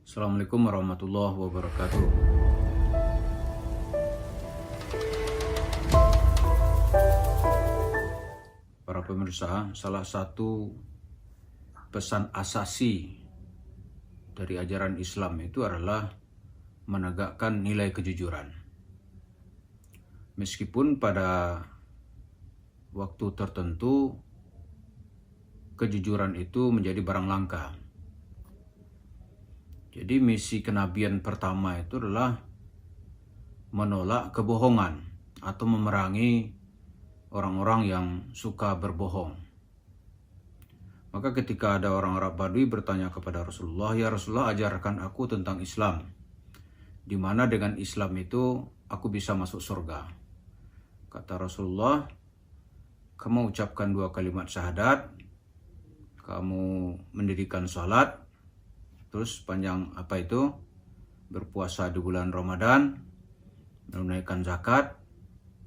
Assalamualaikum warahmatullahi wabarakatuh. Para pemirsa, salah satu pesan asasi dari ajaran Islam itu adalah menegakkan nilai kejujuran. Meskipun pada waktu tertentu kejujuran itu menjadi barang langka. Jadi misi kenabian pertama itu adalah menolak kebohongan atau memerangi orang-orang yang suka berbohong. Maka ketika ada orang Arab Badui bertanya kepada Rasulullah, "Ya Rasulullah, ajarkan aku tentang Islam, di mana dengan Islam itu aku bisa masuk surga." Kata Rasulullah, "Kamu ucapkan 2 kalimat syahadat, kamu mendirikan salat, terus panjang berpuasa di bulan Ramadan, menunaikan zakat,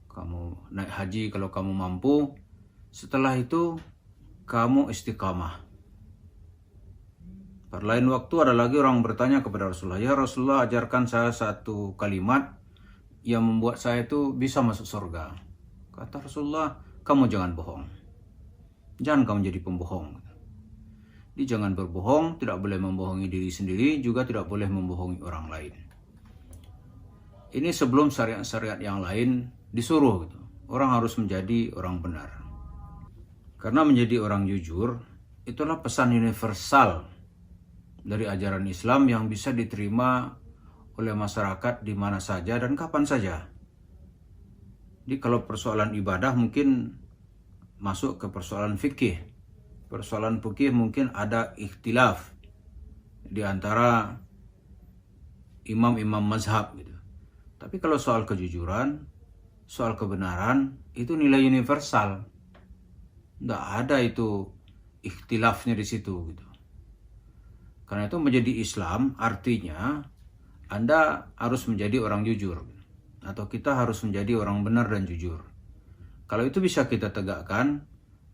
kamu naik haji kalau kamu mampu. Setelah itu kamu istiqamah." Pada lain waktu ada lagi orang bertanya kepada Rasulullah, "Ya Rasulullah, ajarkan saya 1 kalimat yang membuat saya itu bisa masuk surga." Kata Rasulullah, "Kamu jangan bohong. Jangan kamu jadi pembohong." Jadi jangan berbohong, tidak boleh membohongi diri sendiri, juga tidak boleh membohongi orang lain. Ini sebelum syariat-syariat yang lain disuruh gitu. Orang harus menjadi orang benar. Karena menjadi orang jujur, itulah pesan universal dari ajaran Islam yang bisa diterima oleh masyarakat di mana saja dan kapan saja. Jadi kalau persoalan ibadah mungkin masuk ke persoalan fikih. Persoalan fikih mungkin ada ikhtilaf di antara imam-imam mazhab gitu. Tapi kalau soal kejujuran, soal kebenaran, itu nilai universal. Nggak ada itu ikhtilafnya di situ gitu. Karena itu menjadi Islam artinya Anda harus menjadi orang jujur. Atau kita harus menjadi orang benar dan jujur. Kalau itu bisa kita tegakkan,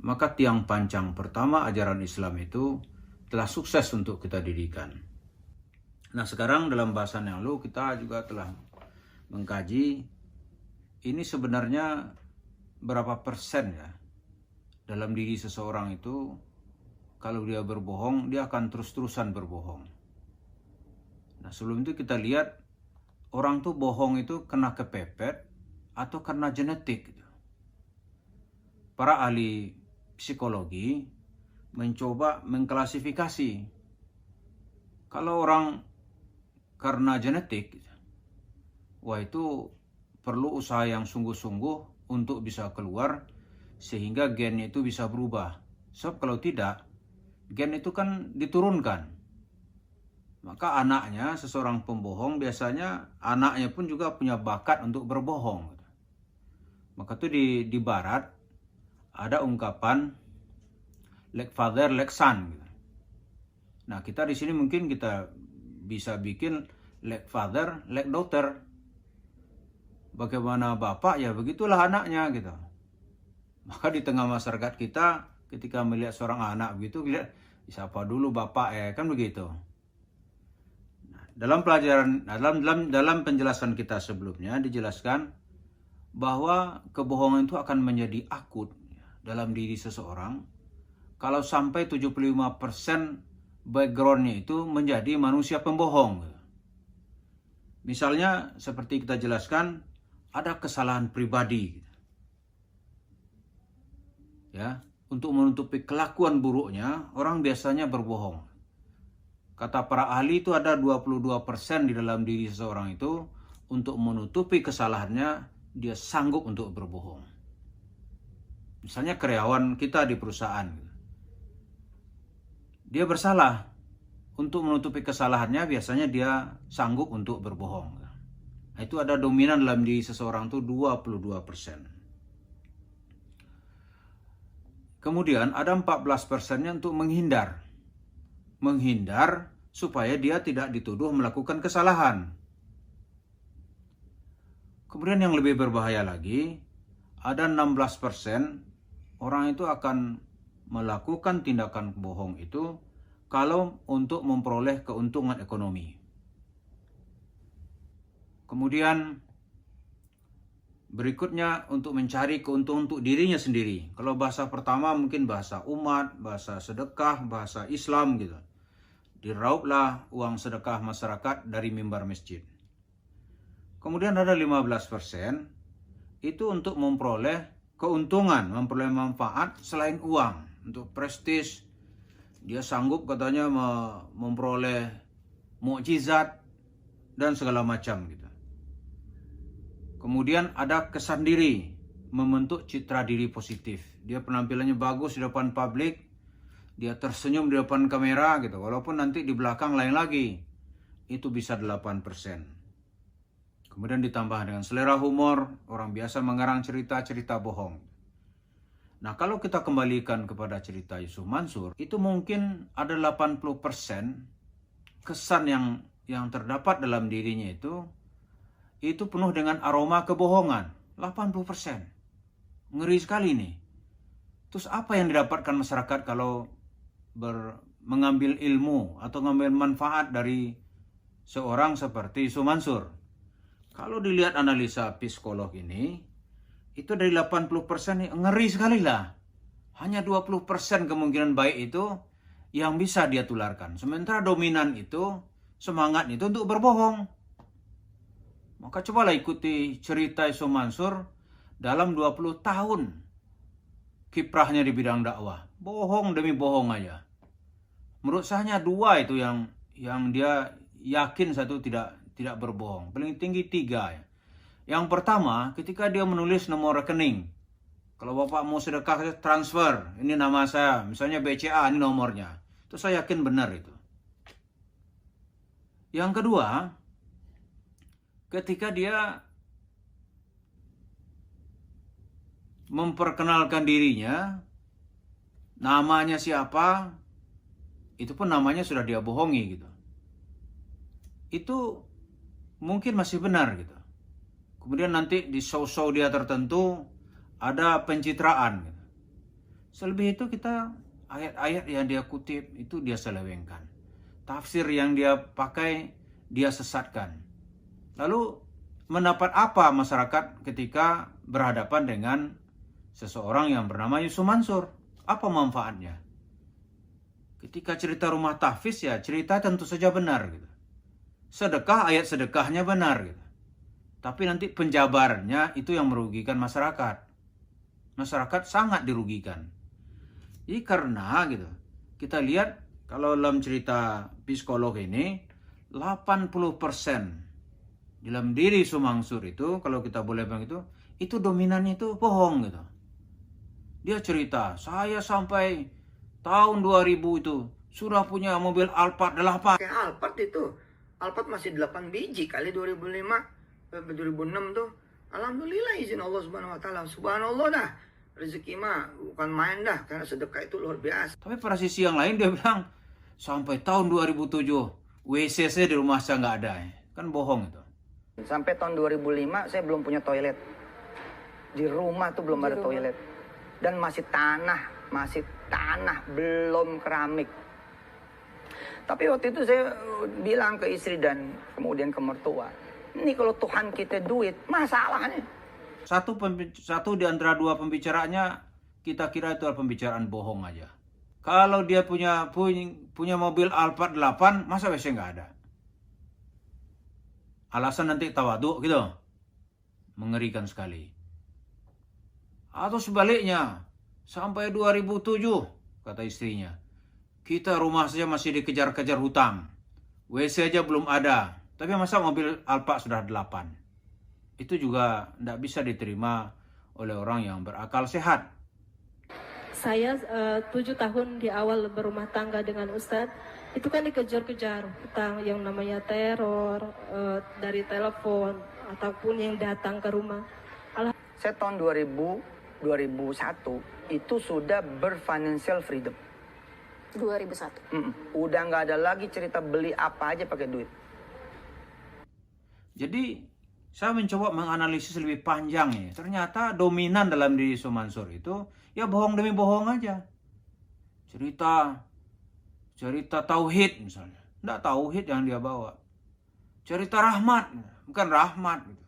maka tiang pancang pertama ajaran Islam itu telah sukses untuk kita dirikan. Nah, sekarang dalam bahasan yang lalu kita juga telah mengkaji ini sebenarnya berapa persen ya dalam diri seseorang itu kalau dia berbohong, dia akan terus-terusan berbohong. Nah, sebelum itu kita lihat orang tuh bohong itu kena kepepet atau karena genetik gitu. Para ahli psikologi mencoba mengklasifikasi. Kalau orang karena genetik, wah itu perlu usaha yang sungguh-sungguh untuk bisa keluar sehingga gennya itu bisa berubah. Sebab kalau tidak, gen itu kan diturunkan. Maka anaknya, seseorang pembohong, biasanya anaknya pun juga punya bakat untuk berbohong. Maka itu di barat ada ungkapan like father, like son. Nah, kita di sini mungkin kita bisa bikin like father, like daughter. Bagaimana bapak, ya begitulah anaknya gitu. Maka di tengah masyarakat kita, ketika melihat seorang anak begitu, lihat siapa dulu bapak ya, kan begitu. Nah, dalam pelajaran, dalam penjelasan kita sebelumnya dijelaskan bahwa kebohongan itu akan menjadi akut dalam diri seseorang kalau sampai 75% backgroundnya itu menjadi manusia pembohong. Misalnya seperti kita jelaskan, ada kesalahan pribadi ya, untuk menutupi kelakuan buruknya orang biasanya berbohong. Kata para ahli itu ada 22% di dalam diri seseorang itu untuk menutupi kesalahannya dia sanggup untuk berbohong. Misalnya karyawan kita di perusahaan, dia bersalah, untuk menutupi kesalahannya biasanya dia sanggup untuk berbohong. Nah, itu ada dominan dalam diri seseorang itu 22%. Kemudian ada 14%-nya untuk menghindar. Menghindar supaya dia tidak dituduh melakukan kesalahan. Kemudian yang lebih berbahaya lagi, ada 16% orang itu akan melakukan tindakan bohong itu kalau untuk memperoleh keuntungan ekonomi. Kemudian berikutnya untuk mencari keuntungan untuk dirinya sendiri. Kalau bahasa pertama mungkin bahasa umat, bahasa sedekah, bahasa Islam gitu. Dirauplah uang sedekah masyarakat dari mimbar masjid. Kemudian ada 15% itu untuk memperoleh keuntungan, memperoleh manfaat selain uang. Untuk prestis, dia sanggup katanya memperoleh mukjizat dan segala macam gitu. Kemudian ada kesan diri, membentuk citra diri positif. Dia penampilannya bagus di depan publik, dia tersenyum di depan kamera gitu. Walaupun nanti di belakang lain lagi, itu bisa 8%. Kemudian ditambah dengan selera humor, orang biasa mengarang cerita-cerita bohong. Nah, kalau kita kembalikan kepada cerita Yusuf Mansur, itu mungkin ada 80% kesan yang terdapat dalam dirinya itu penuh dengan aroma kebohongan. 80%. Ngeri sekali nih. Terus apa yang didapatkan masyarakat kalau mengambil ilmu atau mengambil manfaat dari seorang seperti Yusuf Mansur? Kalau dilihat analisa psikolog ini, itu dari 80% ngeri sekali lah. Hanya 20% kemungkinan baik itu yang bisa dia tularkan. Sementara dominan itu, semangat itu untuk berbohong. Maka cobalah ikuti cerita Yusuf Mansur dalam 20 tahun kiprahnya di bidang dakwah. Bohong demi bohong aja. Menurut saya dua itu yang dia yakin satu tidak berbohong. Paling tinggi 3 ya. Yang pertama, ketika dia menulis nomor rekening. Kalau Bapak mau sedekah, transfer. Ini nama saya. Misalnya BCA, ini nomornya. Itu saya yakin benar itu. Yang kedua, ketika dia memperkenalkan dirinya, namanya siapa, itu pun namanya sudah dia bohongi gitu. Itu mungkin masih benar gitu. Kemudian nanti di show-show dia tertentu ada pencitraan gitu. Selebih itu kita ayat-ayat yang dia kutip itu dia selewengkan. Tafsir yang dia pakai dia sesatkan. Lalu mendapat apa masyarakat ketika berhadapan dengan seseorang yang bernama Yusuf Mansur? Apa manfaatnya? Ketika cerita rumah tahfiz ya cerita tentu saja benar gitu. Sedekah, ayat sedekahnya benar gitu. Tapi nanti penjabarannya itu yang merugikan masyarakat. Masyarakat sangat dirugikan. Jadi karena gitu, kita lihat kalau dalam cerita psikolog ini, 80% dalam diri Yusuf Mansur itu, kalau kita boleh bilang itu dominannya itu bohong gitu. Dia cerita, saya sampai tahun 2000 itu sudah punya mobil Alphard 8. Kayak Alphard itu. Alphard masih 8 biji kali 2006 tuh. Alhamdulillah izin Allah Subhanahu wa taala. Subhanallah dah. Rezeki mah bukan main dah karena sedekah itu luar biasa. Tapi pada sisi yang lain dia bilang sampai tahun 2007 WC di rumah saya nggak ada. Kan bohong itu. Sampai tahun 2005 saya belum punya toilet. Di rumah tuh belum ada toilet. Dan masih tanah, belum keramik. Tapi waktu itu saya bilang ke istri dan kemudian ke mertua, ini kalau Tuhan kita duit, masalahnya. Satu di antara dua pembicaraannya kita kira itu adalah pembicaraan bohong aja. Kalau dia punya mobil Alphard 8, masa WC nggak ada? Alasan nanti tawaduk gitu. Mengerikan sekali. Atau sebaliknya, sampai 2007, kata istrinya, kita rumah saja masih dikejar-kejar hutang. WC aja belum ada. Tapi masa mobil Alphard sudah 8? Itu juga tidak bisa diterima oleh orang yang berakal sehat. Saya 7 tahun di awal berumah tangga dengan Ustadz, itu kan dikejar-kejar hutang yang namanya teror, dari telepon, ataupun yang datang ke rumah. Saya tahun 2001 itu sudah berfinancial freedom. 2001. Udah nggak ada lagi cerita beli apa aja pakai duit. Jadi saya mencoba menganalisis lebih panjang ya. Ternyata dominan dalam diri Yusuf Mansur itu ya bohong demi bohong aja. Cerita cerita tauhid misalnya. Tidak tauhid yang dia bawa. Cerita rahmat, bukan rahmat. Gitu.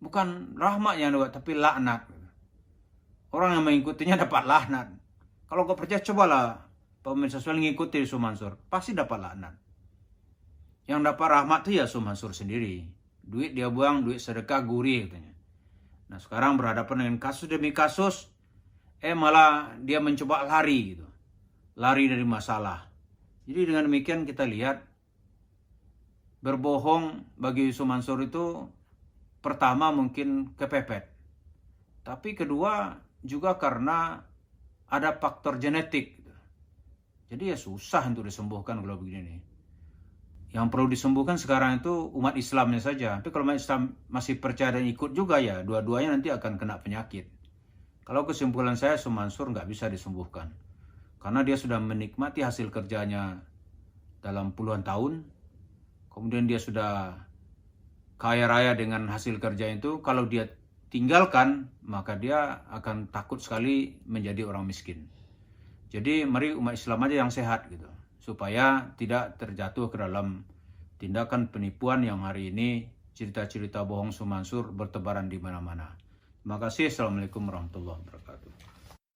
Bukan rahmat yang dia bawa, tapi laknat. Gitu. Orang yang mengikutinya dapat laknat. Kalau kau percaya, cobalah pemirsa sekalian mengikuti Yusuf Mansur. Pasti dapat laknat. Yang dapat rahmat itu ya Yusuf Mansur sendiri. Duit dia buang, duit sedekah gurih katanya. Nah sekarang berhadapan dengan kasus demi kasus, malah dia mencoba lari gitu. Lari dari masalah. Jadi dengan demikian kita lihat, berbohong bagi Yusuf Mansur itu pertama mungkin kepepet. Tapi kedua juga karena ada faktor genetik. Gitu. Jadi ya susah untuk disembuhkan kalau begini nih. Yang perlu disembuhkan sekarang itu umat Islamnya saja. Tapi kalau umat Islam masih percaya dan ikut juga ya, dua-duanya nanti akan kena penyakit. Kalau kesimpulan saya, Yusuf Mansur nggak bisa disembuhkan. Karena dia sudah menikmati hasil kerjanya dalam puluhan tahun. Kemudian dia sudah kaya raya dengan hasil kerja itu. Kalau dia tinggalkan, maka dia akan takut sekali menjadi orang miskin. Jadi mari umat Islam aja yang sehat gitu. Supaya tidak terjatuh ke dalam tindakan penipuan yang hari ini cerita-cerita bohong Yusuf Mansur bertebaran di mana-mana. Terima kasih. Assalamualaikum warahmatullahi wabarakatuh.